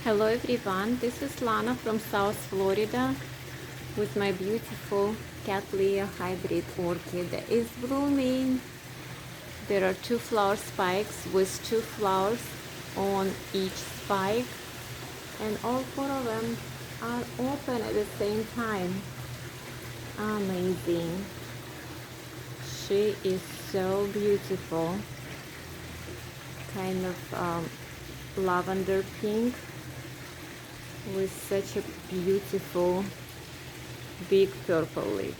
Hello everyone, this is Lana from South Florida with my beautiful cattleya hybrid orchid that is blooming. There are two flower spikes with two flowers on each spike, and all four of them are open at the same time. Amazing. She is so beautiful, kind of lavender pink with such a beautiful big purple lip,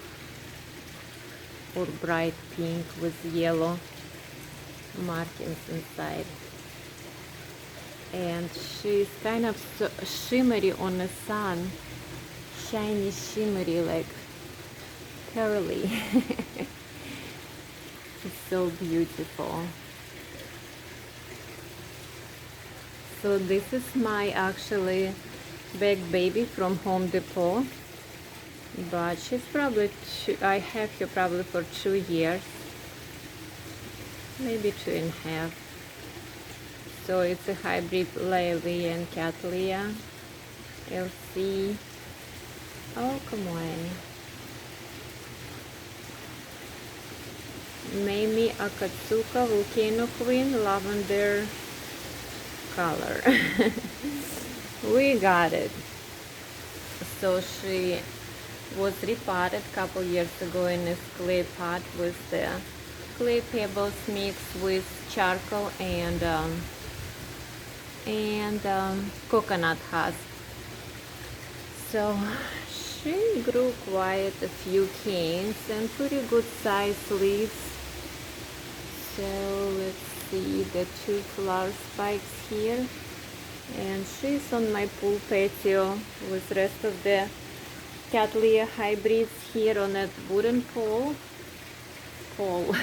or bright pink with yellow markings inside. And she's kind of so shimmery on the sun, shiny, shimmery, like pearly. It's so beautiful. So this is my actually big baby from Home Depot, but she's probably I have her probably for 2 years, maybe 2.5. So it's a hybrid Lily and Cattleya. LC. Oh, come on. Mami Akatsuka Volcano Queen, lavender color. We got it. So she was repotted a couple years ago in this clay pot with the clay pebbles mixed with charcoal and coconut husk. So she grew quite a few canes and pretty good sized leaves. So let's see the two flower spikes here. And she's on my pool patio with the rest of the cattleya hybrids here on that wooden pole. So,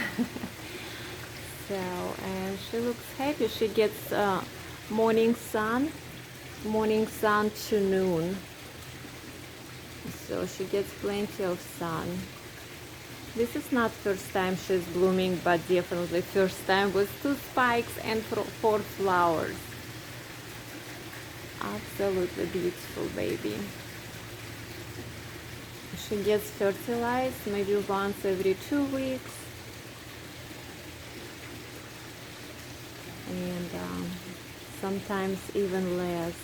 and she looks happy. She gets morning sun to noon. So she gets plenty of sun. This is not first time she's blooming, but definitely first time with 2 spikes and 4 flowers. Absolutely beautiful baby. She gets fertilized maybe once every 2 weeks, and sometimes even less.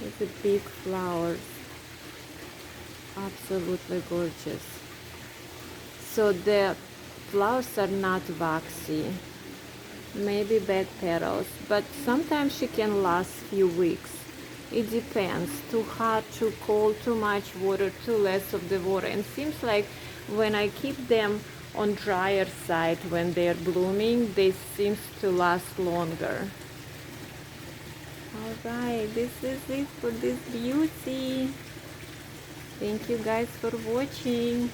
It's a big flowers, absolutely gorgeous. So the flowers are not waxy, maybe back petals, but sometimes she can last few weeks. It depends. Too hot, too cold, too much water, too less of the water. And seems like when I keep them on drier side when they're blooming, they seems to last longer. Alright, this is it for this beauty. Thank you guys for watching.